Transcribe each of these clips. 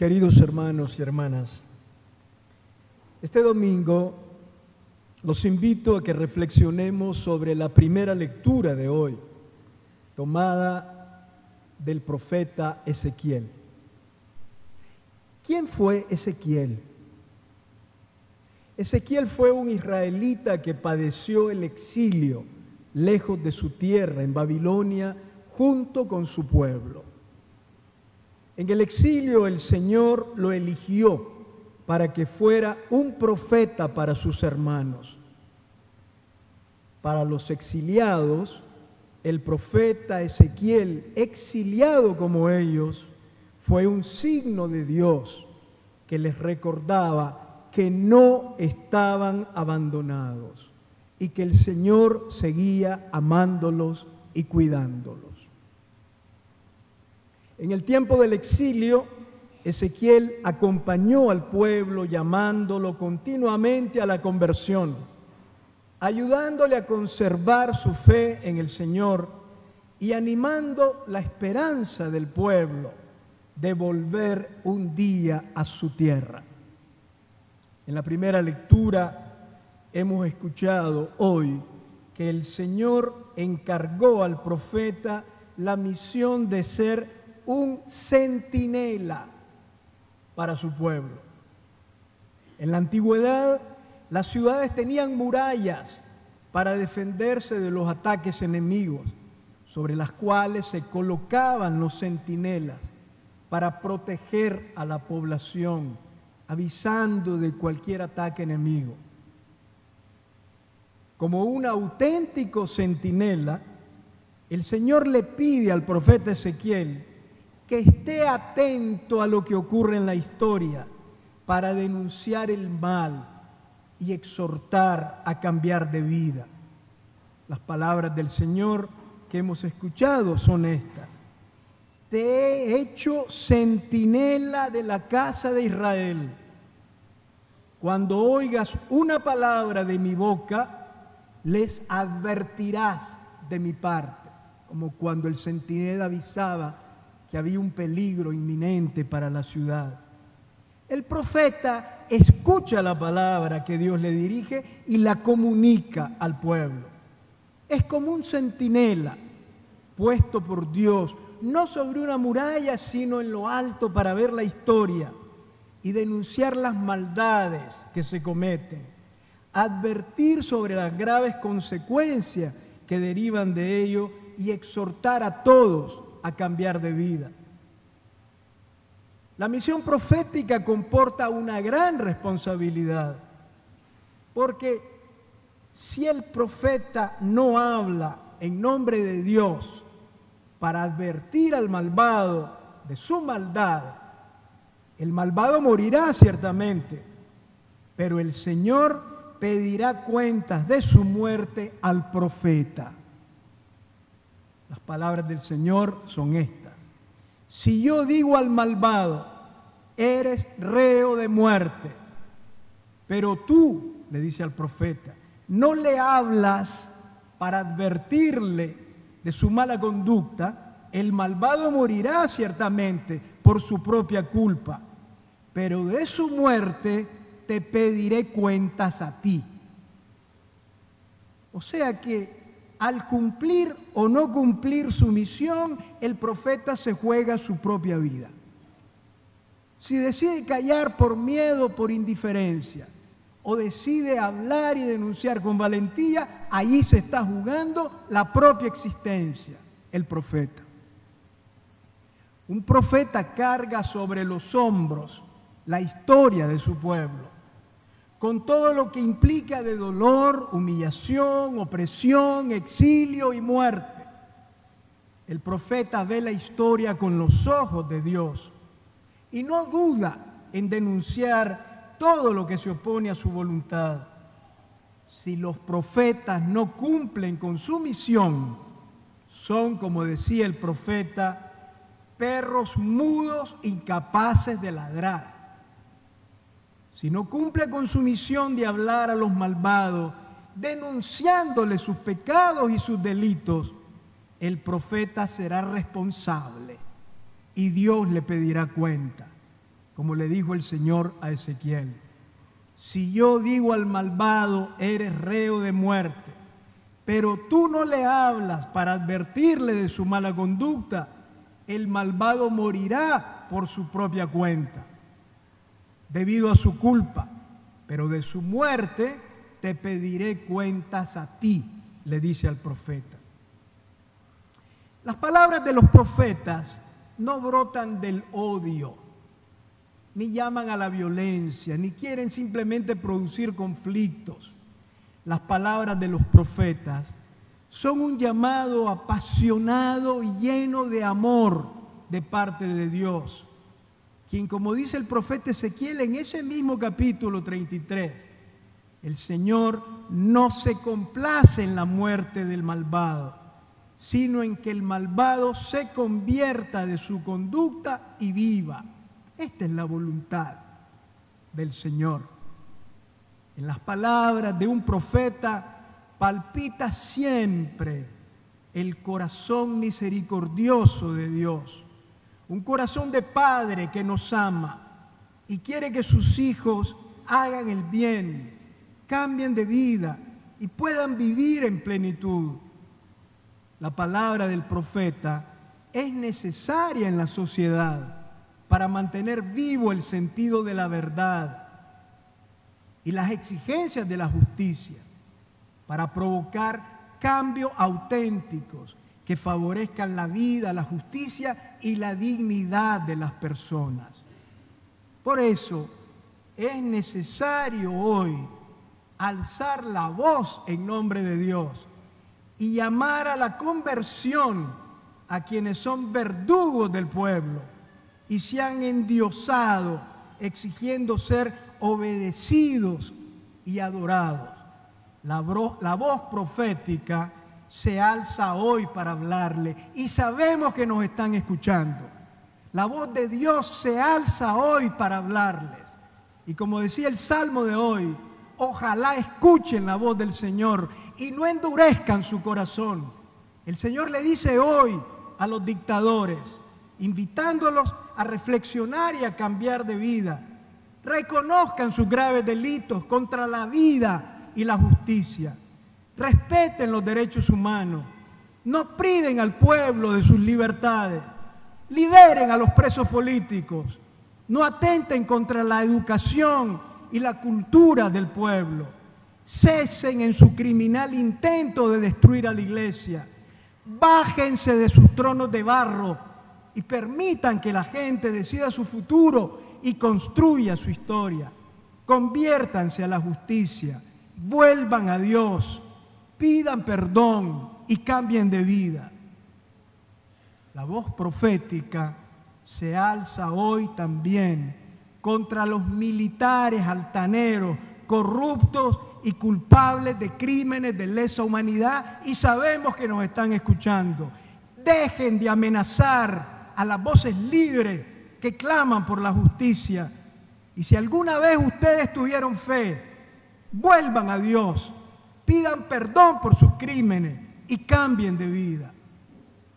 Queridos hermanos y hermanas, este domingo los invito a que reflexionemos sobre la primera lectura de hoy, tomada del profeta Ezequiel. ¿Quién fue Ezequiel? Ezequiel fue un israelita que padeció el exilio lejos de su tierra, en Babilonia, junto con su pueblo. En el exilio el Señor lo eligió para que fuera un profeta para sus hermanos. Para los exiliados, el profeta Ezequiel, exiliado como ellos, fue un signo de Dios que les recordaba que no estaban abandonados y que el Señor seguía amándolos y cuidándolos. En el tiempo del exilio, Ezequiel acompañó al pueblo llamándolo continuamente a la conversión, ayudándole a conservar su fe en el Señor y animando la esperanza del pueblo de volver un día a su tierra. En la primera lectura hemos escuchado hoy que el Señor encargó al profeta la misión de ser un centinela para su pueblo. En la antigüedad, las ciudades tenían murallas para defenderse de los ataques enemigos, sobre las cuales se colocaban los centinelas para proteger a la población, avisando de cualquier ataque enemigo. Como un auténtico centinela, el Señor le pide al profeta Ezequiel que esté atento a lo que ocurre en la historia para denunciar el mal y exhortar a cambiar de vida. Las palabras del Señor que hemos escuchado son estas: te he hecho centinela de la casa de Israel. Cuando oigas una palabra de mi boca, les advertirás de mi parte, como cuando el centinela avisaba que había un peligro inminente para la ciudad. El profeta escucha la palabra que Dios le dirige y la comunica al pueblo. Es como un centinela puesto por Dios, no sobre una muralla, sino en lo alto para ver la historia y denunciar las maldades que se cometen, advertir sobre las graves consecuencias que derivan de ello y exhortar a todos a cambiar de vida. La misión profética comporta una gran responsabilidad, porque si el profeta no habla en nombre de Dios para advertir al malvado de su maldad, el malvado morirá ciertamente, pero el Señor pedirá cuentas de su muerte al profeta. Las palabras del Señor son estas: si yo digo al malvado, eres reo de muerte, pero tú, le dice al profeta, no le hablas para advertirle de su mala conducta, el malvado morirá ciertamente por su propia culpa, pero de su muerte te pediré cuentas a ti. O sea que al cumplir o no cumplir su misión, el profeta se juega su propia vida. Si decide callar por miedo, por indiferencia, o decide hablar y denunciar con valentía, allí se está jugando la propia existencia, el profeta. Un profeta carga sobre los hombros la historia de su pueblo, con todo lo que implica de dolor, humillación, opresión, exilio y muerte. El profeta ve la historia con los ojos de Dios y no duda en denunciar todo lo que se opone a su voluntad. Si los profetas no cumplen con su misión, son, como decía el profeta, perros mudos incapaces de ladrar. Si no cumple con su misión de hablar a los malvados, denunciándoles sus pecados y sus delitos, el profeta será responsable y Dios le pedirá cuenta. como le dijo el Señor a Ezequiel. Si yo digo al malvado, eres reo de muerte, pero tú no le hablas para advertirle de su mala conducta, el malvado morirá por su propia cuenta, debido a su culpa, pero de su muerte te pediré cuentas a ti, le dice al profeta. Las palabras de los profetas no brotan del odio, ni llaman a la violencia, ni quieren simplemente producir conflictos. Las palabras de los profetas son un llamado apasionado y lleno de amor de parte de Dios, quien, como dice el profeta Ezequiel en ese mismo capítulo 33, el Señor no se complace en la muerte del malvado, sino en que el malvado se convierta de su conducta y viva. Esta es la voluntad del Señor. En las palabras de un profeta palpita siempre el corazón misericordioso de Dios, un corazón de padre que nos ama y quiere que sus hijos hagan el bien, cambien de vida y puedan vivir en plenitud. La palabra del profeta es necesaria en la sociedad para mantener vivo el sentido de la verdad y las exigencias de la justicia, para provocar cambios auténticos que favorezcan la vida, la justicia y la dignidad de las personas. Por eso es necesario hoy alzar la voz en nombre de Dios y llamar a la conversión a quienes son verdugos del pueblo y se han endiosado exigiendo ser obedecidos y adorados. La voz profética se alza hoy para hablarle y sabemos que nos están escuchando. La voz de Dios se alza hoy para hablarles. Y como decía el Salmo de hoy, ojalá escuchen la voz del Señor y no endurezcan su corazón. El Señor le dice hoy a los dictadores, invitándolos a reflexionar y a cambiar de vida. Reconozcan sus graves delitos contra la vida y la justicia. Respeten los derechos humanos. No priven al pueblo de sus libertades. Liberen a los presos políticos. No atenten contra la educación y la cultura del pueblo. Cesen en su criminal intento de destruir a la iglesia. Bájense de sus tronos de barro y permitan que la gente decida su futuro y construya su historia. Conviértanse a la justicia, vuelvan a Dios, pidan perdón y cambien de vida. La voz profética se alza hoy también contra los militares altaneros, corruptos y culpables de crímenes de lesa humanidad, y sabemos que nos están escuchando. Dejen de amenazar a las voces libres que claman por la justicia. Y si alguna vez ustedes tuvieron fe, vuelvan a Dios, pidan perdón por sus crímenes y cambien de vida.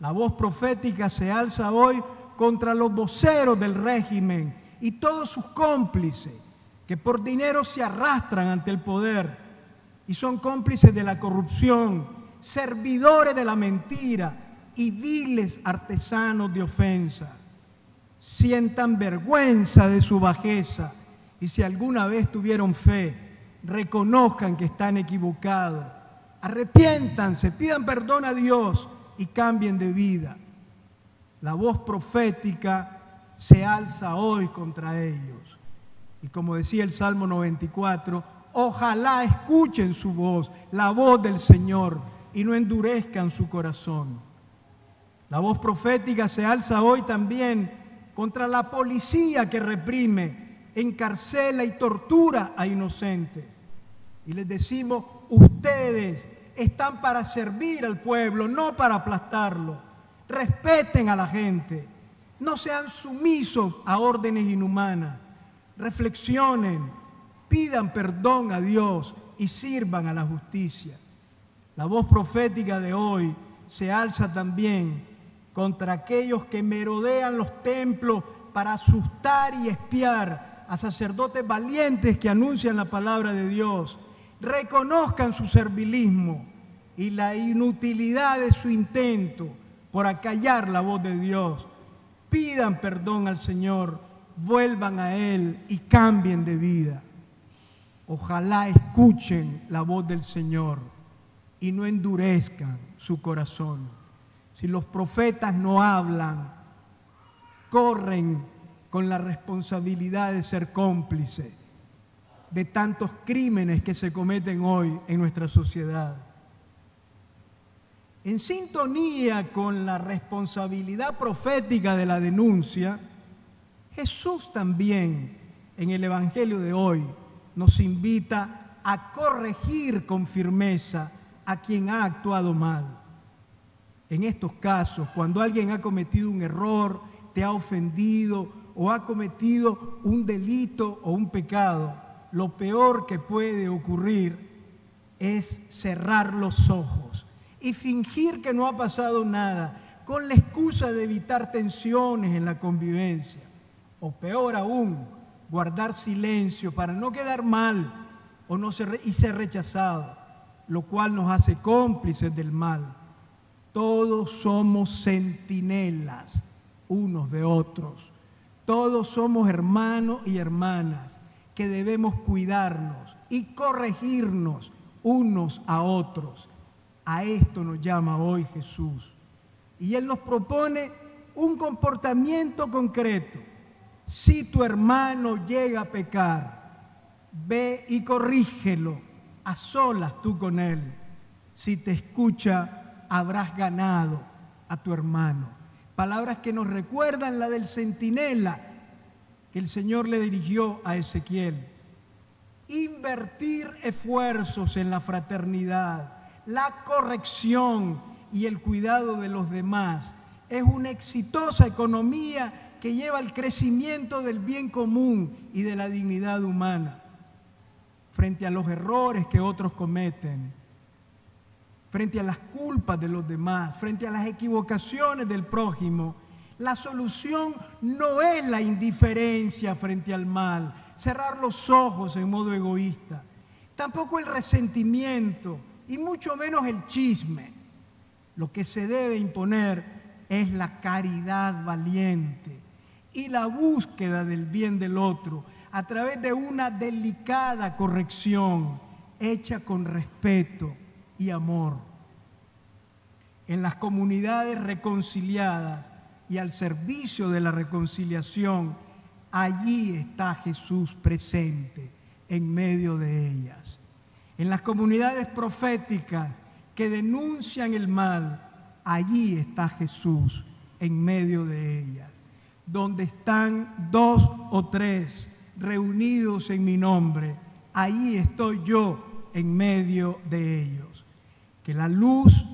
La voz profética se alza hoy contra los voceros del régimen y todos sus cómplices que por dinero se arrastran ante el poder y son cómplices de la corrupción, servidores de la mentira y viles artesanos de ofensa. Sientan vergüenza de su bajeza y si alguna vez tuvieron fe, reconozcan que están equivocados, arrepiéntanse, pidan perdón a Dios y cambien de vida. La voz profética se alza hoy contra ellos. Y como decía el Salmo 94, ojalá escuchen su voz, la voz del Señor, y no endurezcan su corazón. La voz profética se alza hoy también contra la policía que reprime, encarcela y tortura a inocentes. Y les decimos, ustedes están para servir al pueblo, no para aplastarlo. Respeten a la gente, no sean sumisos a órdenes inhumanas. Reflexionen, pidan perdón a Dios y sirvan a la justicia. La voz profética de hoy se alza también contra aquellos que merodean los templos para asustar y espiar a sacerdotes valientes que anuncian la palabra de Dios. Reconozcan su servilismo y la inutilidad de su intento por acallar la voz de Dios. Pidan perdón al Señor, vuelvan a Él y cambien de vida. Ojalá escuchen la voz del Señor y no endurezcan su corazón. Si los profetas no hablan, corren con la responsabilidad de ser cómplices de tantos crímenes que se cometen hoy en nuestra sociedad. En sintonía con la responsabilidad profética de la denuncia, Jesús también en el Evangelio de hoy nos invita a corregir con firmeza a quien ha actuado mal. En estos casos, cuando alguien ha cometido un error, te ha ofendido o ha cometido un delito o un pecado, lo peor que puede ocurrir es cerrar los ojos y fingir que no ha pasado nada, con la excusa de evitar tensiones en la convivencia. O peor aún, guardar silencio para no quedar mal y ser rechazado, lo cual nos hace cómplices del mal. Todos somos centinelas unos de otros. Todos somos hermanos y hermanas que debemos cuidarnos y corregirnos unos a otros. A esto nos llama hoy Jesús. Y Él nos propone un comportamiento concreto. Si tu hermano llega a pecar, ve y corrígelo, a solas tú con él. Si te escucha, habrás ganado a tu hermano. Palabras que nos recuerdan la del centinela que el Señor le dirigió a Ezequiel. Invertir esfuerzos en la fraternidad, la corrección y el cuidado de los demás es una exitosa economía que lleva al crecimiento del bien común y de la dignidad humana. Frente a los errores que otros cometen, frente a las culpas de los demás, frente a las equivocaciones del prójimo, la solución no es la indiferencia frente al mal, cerrar los ojos en modo egoísta, tampoco el resentimiento y mucho menos el chisme. Lo que se debe imponer es la caridad valiente y la búsqueda del bien del otro a través de una delicada corrección hecha con respeto y amor. En las comunidades reconciliadas y al servicio de la reconciliación, allí está Jesús presente en medio de ellas. En las comunidades proféticas que denuncian el mal, allí está Jesús en medio de ellas. Donde están 2 o 3 reunidos en mi nombre, allí estoy yo en medio de ellos. Que la luz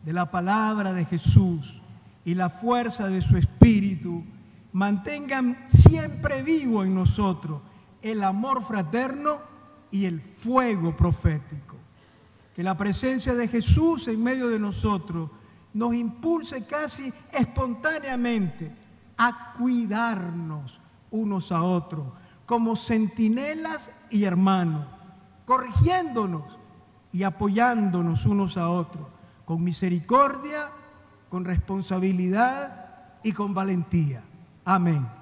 de la palabra de Jesús y la fuerza de su Espíritu mantengan siempre vivo en nosotros el amor fraterno y el fuego profético. Que la presencia de Jesús en medio de nosotros nos impulse casi espontáneamente a cuidarnos unos a otros como centinelas y hermanos, corrigiéndonos y apoyándonos unos a otros con misericordia, con responsabilidad y con valentía. Amén.